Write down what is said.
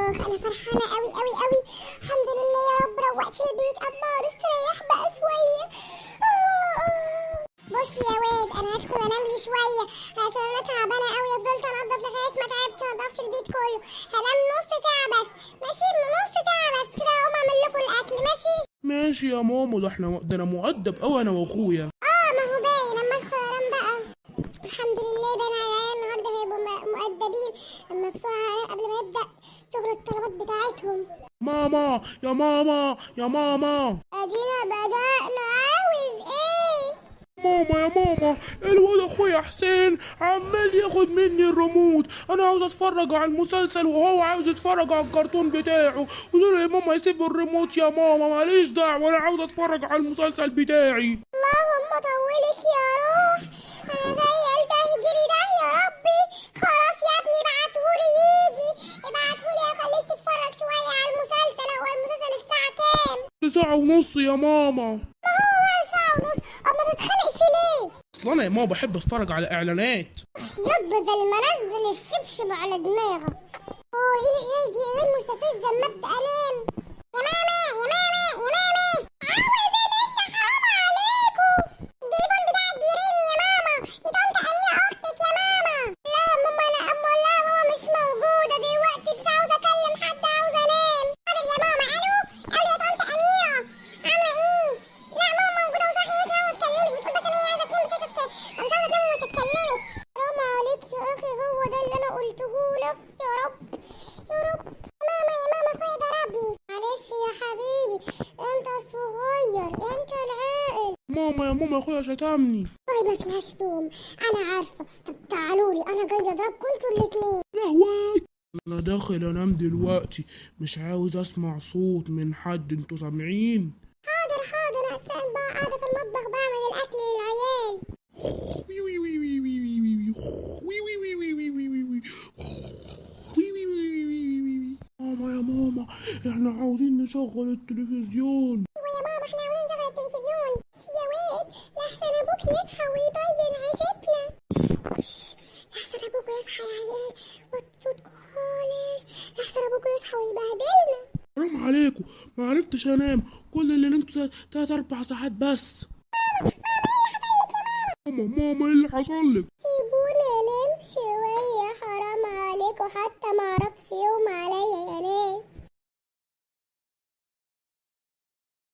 انا فرحانه قوي قوي قوي. الحمد لله يا رب روقت البيت. اما استريح بقى شويه. بص يا واد، انا هدخل انام لي شويه عشان انا تعبانه قوي. فضلت انضف لغايه ما تعبت، نضفت البيت كله. هنام نص ساعه بس، ماشي؟ نص ساعه بس كده اقوم اعمل لكم الاكل، ماشي؟ ماشي يا ماما، ده انا مؤدب قوي انا واخويا. ما هو باين اما ادخل انام بقى. الحمد لله باين عليا النهارده هيبقوا مؤدبين. اما بسرعه قبل ما يبدا شغل الطلبات بتاعتهم. ماما يا ماما يا ماما. ادينا بدأنا، عاوز ايه؟ ماما يا ماما، الواد اخويا حسين عمال ياخد مني الريموت. انا عاوز اتفرج على المسلسل وهو عاوز يتفرج على الكرتون بتاعه. قلت له يا ماما يسيب الريموت يا ماما، ماليش دعوه، انا عاوز اتفرج على المسلسل بتاعي. اللهم طولك يا روح. انا جايه التهي جري ده يا ربي. خلاص يا ابني ابعتهولي يجي. ابعتهولي اخليك تتفرج شويه على المسلسل. هو المسلسل الساعه كام؟ 9:30 يا ماما. ما هو بقى ساعه ونص. اما تتخانق فيه ليه؟ اصل انا يا ماما بحب اتفرج على اعلانات. ياض بدل ما انزل الشبشب على دماغك. اوه ايه دي؟ ايه المستفزه اما ابدا انام؟ يا ماما يا ماما يا ماما، عاوز انام. حرام عليكم، التليفون بتاعك بيرن يا ماما. دي طنط اميره اختك يا ماما. لا يا ماما، انا لا ماما مش موجوده دلوقتي، مش عاوزه اكلم حد، عاوزه انام. حاضر يا ماما. الو الو يا طنط اميره، عامله ايه؟ لا ماما موجوده وصحيه، مش عاوزه اتكلمك. بتقول بس ان هي عايزه تنام، مش عاوزه تنام ومش هتكلمك. حرام عليك يا اخي، هو ده اللي انا قلته لك. يا رب يا رب. ماما يا ماما اخويا ضربني. معلش يا حبيبي، انت الصغير انت العاقل. ماما يا ماما اخويا شتمني. والله ما فيهاش لوم، انا عارفه. طب تعالوا لي، انا جايه اضربكم انتوا الاتنين. لهوي، انا داخل انام دلوقتي، مش عاوز اسمع صوت من حد، انتوا سامعين؟ حاضر حاضر، حسان بقى قاعده في المطبخ بعمل الاكل للعيال. ماما يا ماما، احنا عاوزين نشغل التلفزيون. ويا ماما احنا عاوزين نشغل التلفزيون. يا واد لحسن ابوك يصحى ويضيع عيشتنا. لحسن ابوك يصحى يا عيال وتسود خالص. لحسن ابوك يصحى ويبهدلنا. حرام عليكم، ما عرفتش انام، كل اللي نمت 3-4 ساعات بس. ماما ايه اللي حصل لك؟ سيبونا انام شويه، حرام عليكم، حتى ما اعرفش يوم عليا يا ناس.